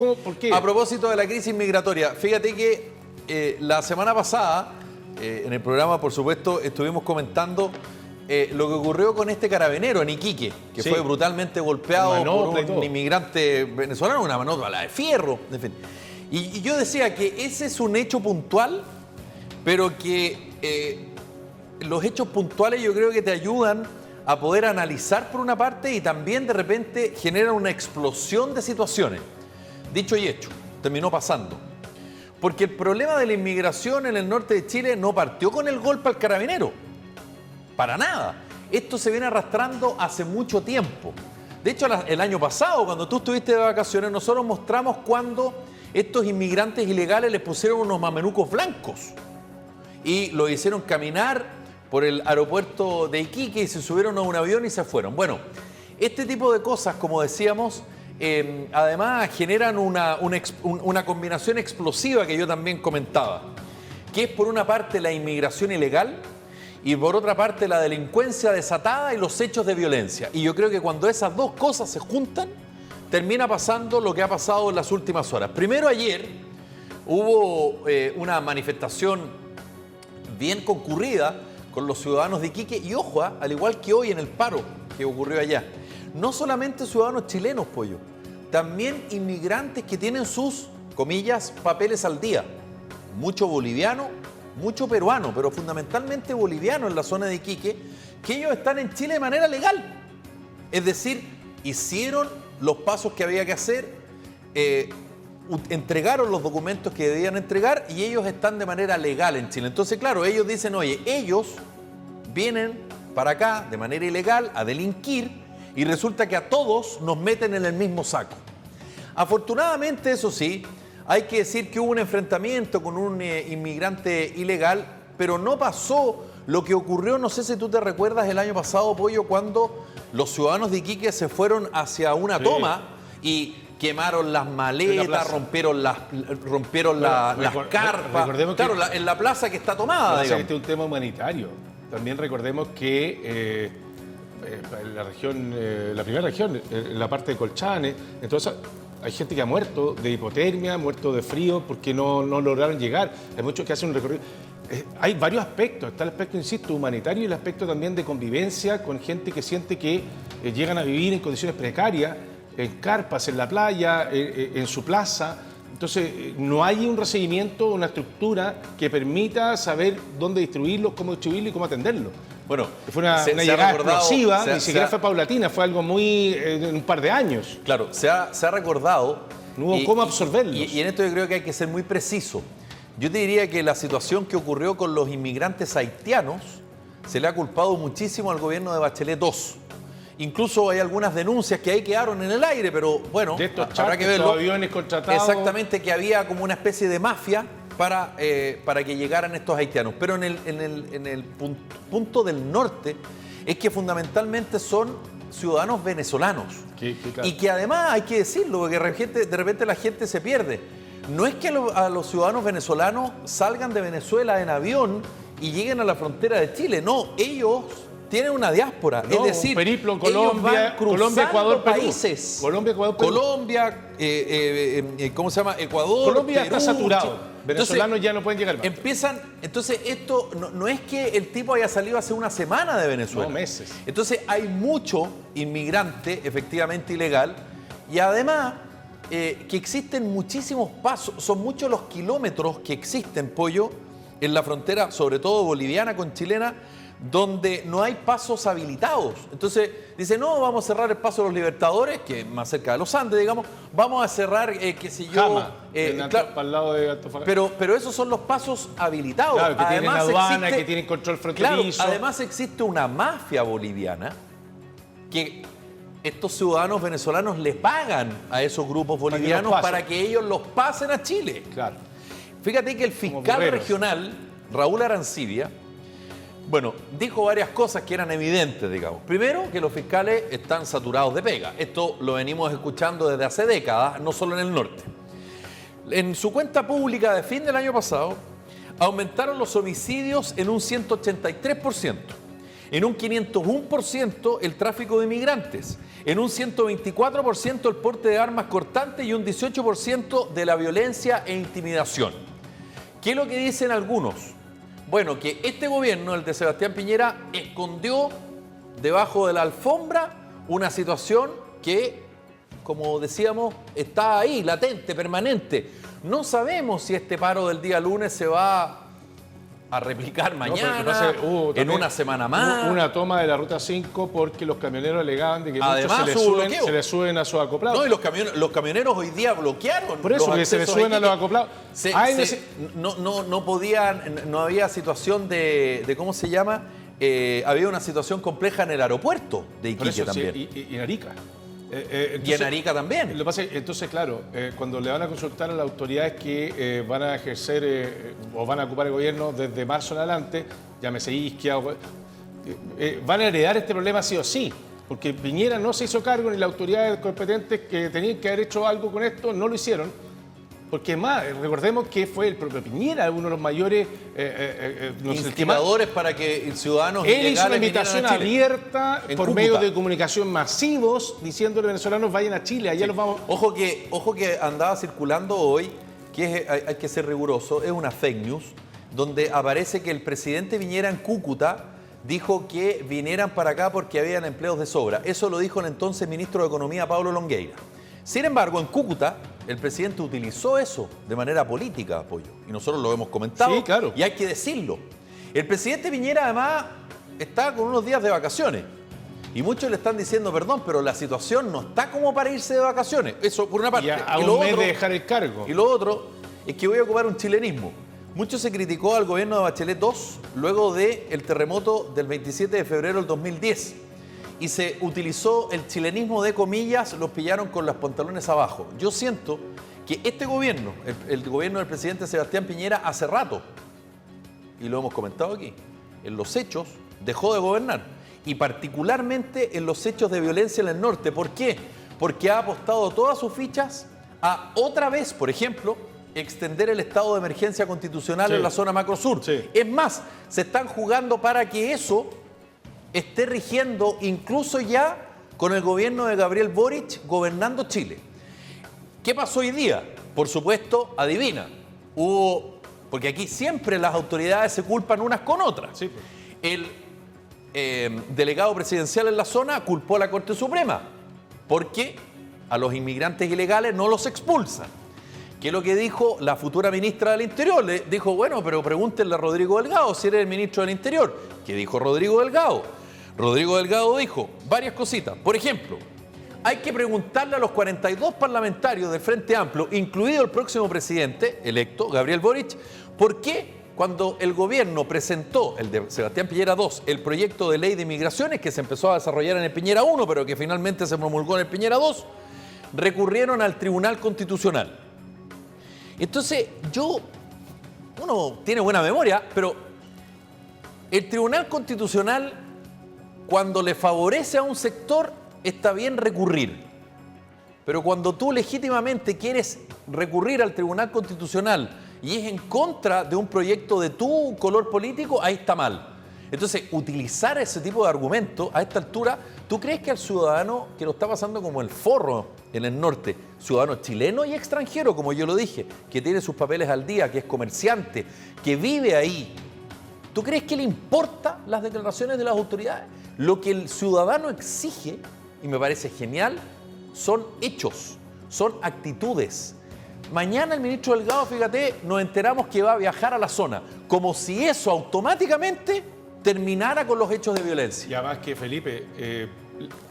¿Por qué? A propósito de la crisis migratoria, fíjate que la semana pasada, en el programa, por supuesto, estuvimos comentando lo que ocurrió con este carabinero en Iquique, que fue brutalmente golpeado por un inmigrante venezolano, una manopla de fierro. En fin. Y yo decía que ese es un hecho puntual, pero que los hechos puntuales yo creo que te ayudan a poder analizar por una parte y también de repente generan una explosión de situaciones. Dicho y hecho, terminó pasando. Porque el problema de la inmigración en el norte de Chile no partió con el golpe al carabinero. Para nada. Esto se viene arrastrando hace mucho tiempo. De hecho, el año pasado, cuando tú estuviste de vacaciones, nosotros mostramos cuando estos inmigrantes ilegales les pusieron unos mamelucos blancos y los hicieron caminar por el aeropuerto de Iquique y se subieron a un avión y se fueron. Bueno, este tipo de cosas, como decíamos, además generan una combinación explosiva que yo también comentaba, que es por una parte la inmigración ilegal y por otra parte la delincuencia desatada y los hechos de violencia. Y yo creo que cuando esas dos cosas se juntan, termina pasando lo que ha pasado en las últimas horas. Primero, ayer hubo una manifestación bien concurrida con los ciudadanos de Iquique y ojo, al igual que hoy en el paro que ocurrió allá. No solamente ciudadanos chilenos, Pollo, también inmigrantes que tienen sus, comillas, papeles al día. Mucho boliviano, mucho peruano, pero fundamentalmente boliviano en la zona de Iquique, que ellos están en Chile de manera legal. Es decir, hicieron los pasos que había que hacer, entregaron los documentos que debían entregar y ellos están de manera legal en Chile. Entonces, claro, ellos dicen, oye, ellos vienen para acá de manera ilegal a delinquir y resulta que a todos nos meten en el mismo saco. Afortunadamente, eso sí, hay que decir que hubo un enfrentamiento con un inmigrante ilegal, pero no pasó lo que ocurrió, no sé si tú te recuerdas el año pasado, Pollo, cuando los ciudadanos de Iquique se fueron hacia una toma y quemaron las maletas, rompieron las carpas. Claro, en la plaza que está tomada. Este es un tema humanitario. También recordemos que la región, la primera región, la parte de Colchane, entonces hay gente que ha muerto de hipotermia, muerto de frío porque no lograron llegar. Hay muchos que hacen un recorrido. Hay varios aspectos. Está el aspecto, insisto, humanitario y el aspecto también de convivencia con gente que siente que llegan a vivir en condiciones precarias, en carpas, en la playa, en su plaza. Entonces, no hay un recibimiento, una estructura que permita saber dónde distribuirlos, cómo distribuirlos y cómo atenderlos. Bueno, fue una llegada explosiva, ni siquiera fue paulatina, fue algo muy en un par de años. Claro, se ha recordado. No hubo cómo absorberlos. Y en esto yo creo que hay que ser muy preciso. Yo te diría que la situación que ocurrió con los inmigrantes haitianos se le ha culpado muchísimo al gobierno de Bachelet II. Incluso hay algunas denuncias que ahí quedaron en el aire, pero bueno, de estos habrá que verlo. Aviones contratados. Exactamente, que había como una especie de mafia para que llegaran estos haitianos. Pero en el punto del norte es que fundamentalmente son ciudadanos venezolanos. Claro. Y que además hay que decirlo, porque de repente la gente se pierde. No es que a los ciudadanos venezolanos salgan de Venezuela en avión y lleguen a la frontera de Chile. No, ellos tienen una diáspora, es decir, periplo, Colombia, Ecuador, países. Perú. Colombia, Ecuador, Perú. Colombia, ¿cómo se llama? Ecuador, Colombia Perú, está saturado. Chile. Venezolanos Entonces, ya no pueden llegar más. Entonces esto no es que el tipo haya salido hace una semana de Venezuela. No, meses. Entonces hay mucho inmigrante efectivamente ilegal y además que existen muchísimos pasos, son muchos los kilómetros que existen, Pollo, en la frontera, sobre todo boliviana con chilena, donde no hay pasos habilitados. Entonces, dice, no, vamos a cerrar el paso de los Libertadores, que es más cerca de los Andes, digamos, vamos a cerrar, qué sé yo... Jama, claro, para el lado de Antofagasta. Pero esos son los pasos habilitados. Claro, que además tienen aduana, que tienen control fronterizo. Claro, además existe una mafia boliviana que estos ciudadanos venezolanos le pagan a esos grupos bolivianos para que ellos los pasen a Chile. Claro. Fíjate que el fiscal regional, Raúl Arancibia, bueno, dijo varias cosas que eran evidentes, digamos. Primero, que los fiscales están saturados de pega. Esto lo venimos escuchando desde hace décadas, no solo en el norte. En su cuenta pública de fin del año pasado, aumentaron los homicidios en un 183%. en un 501% el tráfico de inmigrantes, en un 124% el porte de armas cortantes y un 18% de la violencia e intimidación. ¿Qué es lo que dicen algunos? Bueno, que este gobierno, el de Sebastián Piñera, escondió debajo de la alfombra una situación que, como decíamos, está ahí, latente, permanente. No sabemos si este paro del día lunes se va a replicar mañana, en una semana más. Una toma de la Ruta 5 porque los camioneros alegaban de que además muchos se les suben a sus acoplados. No, y los camioneros hoy día bloquearon. Por eso, que se les suben a los acoplados. No había situación de ¿cómo se llama? Había una situación compleja en el aeropuerto de Iquique también. Sí, y en Arica. Entonces, y en Arica también. Lo que pasa es, entonces, claro, cuando le van a consultar a las autoridades que van a ejercer o van a ocupar el gobierno desde marzo en adelante, llámese Isquia, van a heredar este problema sí o sí, porque Piñera no se hizo cargo ni las autoridades competentes que tenían que haber hecho algo con esto, no lo hicieron. Porque más, recordemos que fue el propio Piñera, uno de los mayores instigadores para que ciudadanos él hizo una invitación abierta por Cúcuta, medios de comunicación masivos, diciendo a los venezolanos vayan a Chile, allá los vamos. Ojo que andaba circulando hoy, que hay que ser riguroso, es una fake news, donde aparece que el presidente Piñera en Cúcuta dijo que vinieran para acá porque habían empleos de sobra. Eso lo dijo el entonces ministro de Economía, Pablo Longueira. Sin embargo, en Cúcuta, el presidente utilizó eso de manera política, apoyo. Y nosotros lo hemos comentado. Sí, claro. Y hay que decirlo. El presidente Piñera, además, está con unos días de vacaciones. Y muchos le están diciendo, perdón, pero la situación no está como para irse de vacaciones. Eso por una parte. Y a un mes de dejar el cargo. Y lo otro es que voy a ocupar un chilenismo. Mucho se criticó al gobierno de Bachelet II luego del terremoto del 27 de febrero del 2010. Y se utilizó el chilenismo de comillas, los pillaron con los pantalones abajo. Yo siento que este gobierno, el gobierno del presidente Sebastián Piñera, hace rato, y lo hemos comentado aquí, en los hechos dejó de gobernar. Y particularmente en los hechos de violencia en el norte. ¿Por qué? Porque ha apostado todas sus fichas a otra vez, por ejemplo, extender el estado de emergencia constitucional en la zona macrosur. Sí. Es más, se están jugando para que eso esté rigiendo incluso ya con el gobierno de Gabriel Boric gobernando Chile. ¿Qué pasó hoy día? Por supuesto, adivina. Porque aquí siempre las autoridades se culpan unas con otras. Sí. El delegado presidencial en la zona culpó a la Corte Suprema porque a los inmigrantes ilegales no los expulsan. ¿Qué es lo que dijo la futura ministra del Interior? Le dijo, bueno, pero pregúntenle a Rodrigo Delgado si eres el ministro del Interior. ¿Qué dijo Rodrigo Delgado? Rodrigo Delgado dijo varias cositas. Por ejemplo, hay que preguntarle a los 42 parlamentarios del Frente Amplio, incluido el próximo presidente electo, Gabriel Boric, por qué cuando el gobierno presentó, el de Sebastián Piñera II, el proyecto de ley de migraciones que se empezó a desarrollar en el Piñera I, pero que finalmente se promulgó en el Piñera II, recurrieron al Tribunal Constitucional. Entonces, uno tiene buena memoria, pero el Tribunal Constitucional, cuando le favorece a un sector, está bien recurrir. Pero cuando tú legítimamente quieres recurrir al Tribunal Constitucional y es en contra de un proyecto de tu color político, ahí está mal. Entonces, utilizar ese tipo de argumentos a esta altura, ¿tú crees que al ciudadano que lo está pasando como el forro en el norte, ciudadano chileno y extranjero, como yo lo dije, que tiene sus papeles al día, que es comerciante, que vive ahí, ¿tú crees que le importan las declaraciones de las autoridades? Lo que el ciudadano exige, y me parece genial, son hechos, son actitudes. Mañana el ministro Delgado, fíjate, nos enteramos que va a viajar a la zona, como si eso automáticamente terminara con los hechos de violencia. Y además que, Felipe,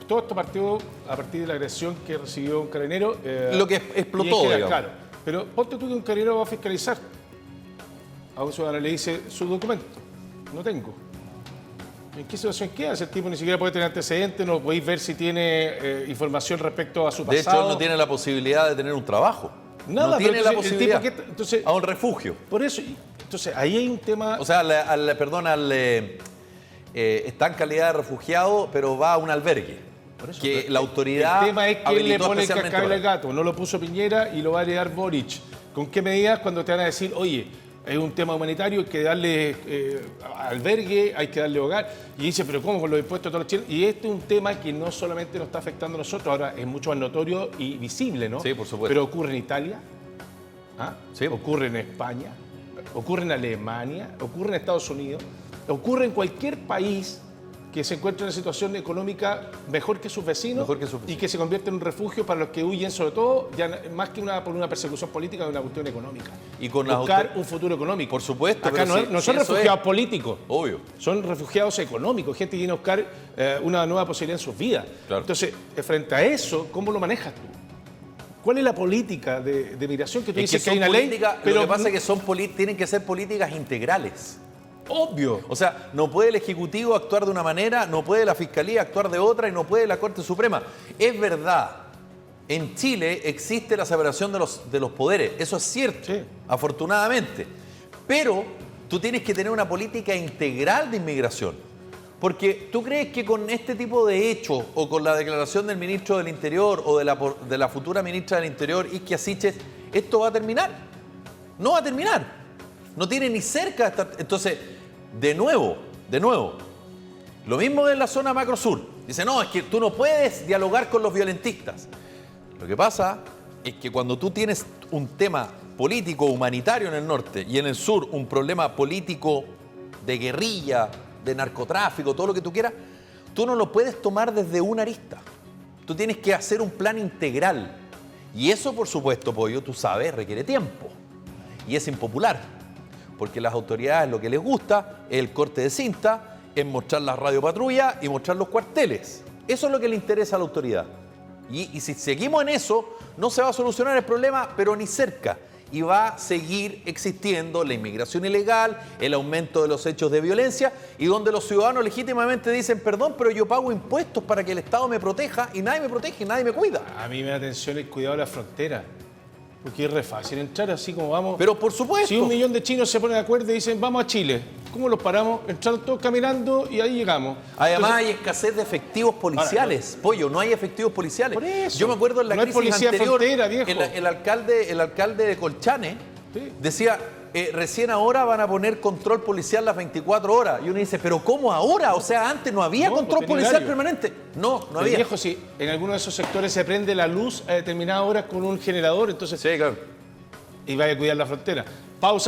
todo esto partió a partir de la agresión que recibió un carabinero. Lo que explotó, digamos. Claro, pero ponte tú que un carabinero va a fiscalizar. A un ciudadano le dice su documento. No tengo. ¿En qué situación queda? Si el tipo ni siquiera puede tener antecedentes, no podéis ver si tiene información respecto a su pasado. De hecho, él no tiene la posibilidad de tener un trabajo. Nada, no tiene la entonces, posibilidad. Entonces, a un refugio. Por eso, entonces ahí hay un tema. O sea, está en calidad de refugiado, pero va a un albergue. Por eso, que la autoridad. El tema es que él le pone el cascabel al gato, no lo puso Piñera y lo va a heredar Boric. ¿Con qué medidas cuando te van a decir, oye, es un tema humanitario, hay que darle albergue, hay que darle hogar. Y dice, pero ¿cómo con los impuestos de todos los chilenos? Y este es un tema que no solamente nos está afectando a nosotros, ahora es mucho más notorio y visible, ¿no? Sí, por supuesto. Pero ocurre en Italia, Sí. ocurre en España, ocurre en Alemania, ocurre en Estados Unidos, ocurre en cualquier país que se encuentra en una situación económica mejor que sus vecinos, y que se convierte en un refugio para los que huyen, sobre todo, ya más que por una persecución política, de una cuestión económica. Y con buscar un futuro económico. Por supuesto. Acá no son refugiados políticos. Obvio. Son refugiados económicos, gente que viene a buscar una nueva posibilidad en sus vidas. Claro. Entonces, frente a eso, ¿cómo lo manejas tú? ¿Cuál es la política de migración que tú dices que hay una ley? Pero lo que pasa es que tienen que ser políticas integrales. Obvio. O sea, no puede el Ejecutivo actuar de una manera, no puede la Fiscalía actuar de otra y no puede la Corte Suprema. Es verdad, en Chile existe la separación de los poderes, eso es cierto, sí, afortunadamente. Pero tú tienes que tener una política integral de inmigración. Porque tú crees que con este tipo de hechos o con la declaración del ministro del Interior o de la futura ministra del Interior, Isquia Siches, esto va a terminar. No va a terminar. No tiene ni cerca de estar. Entonces, de nuevo, lo mismo en la zona macro sur. Dice, no, es que tú no puedes dialogar con los violentistas. Lo que pasa es que cuando tú tienes un tema político humanitario en el norte y en el sur un problema político de guerrilla, de narcotráfico, todo lo que tú quieras, tú no lo puedes tomar desde una arista. Tú tienes que hacer un plan integral. Y eso, por supuesto, Pollo, tú sabes, requiere tiempo. Y es impopular. Porque las autoridades lo que les gusta es el corte de cinta, es mostrar la radiopatrullas y mostrar los cuarteles. Eso es lo que le interesa a la autoridad. Y si seguimos en eso, no se va a solucionar el problema, pero ni cerca. Y va a seguir existiendo la inmigración ilegal, el aumento de los hechos de violencia, y donde los ciudadanos legítimamente dicen, perdón, pero yo pago impuestos para que el Estado me proteja, y nadie me protege, nadie me cuida. A mí me da atención el cuidado de la frontera. Porque es re fácil entrar así como vamos. Pero por supuesto. Si 1 millón de chinos se ponen de acuerdo y dicen, vamos a Chile, ¿cómo los paramos? Entraron todos caminando y ahí llegamos. Además, hay escasez de efectivos policiales. Ahora, Pollo, no hay efectivos policiales. Por eso. Yo me acuerdo en la No hay crisis policía anterior, frontera, viejo. el alcalde de Colchane Sí. decía, recién ahora van a poner control policial las 24 horas. Y uno dice, ¿pero cómo ahora? O sea, antes no había control tenía policial horario. Permanente. No Pero había. viejo, si en alguno de esos sectores se prende la luz a determinadas horas con un generador, entonces. Sí, claro. Y vaya a cuidar la frontera. Pausa.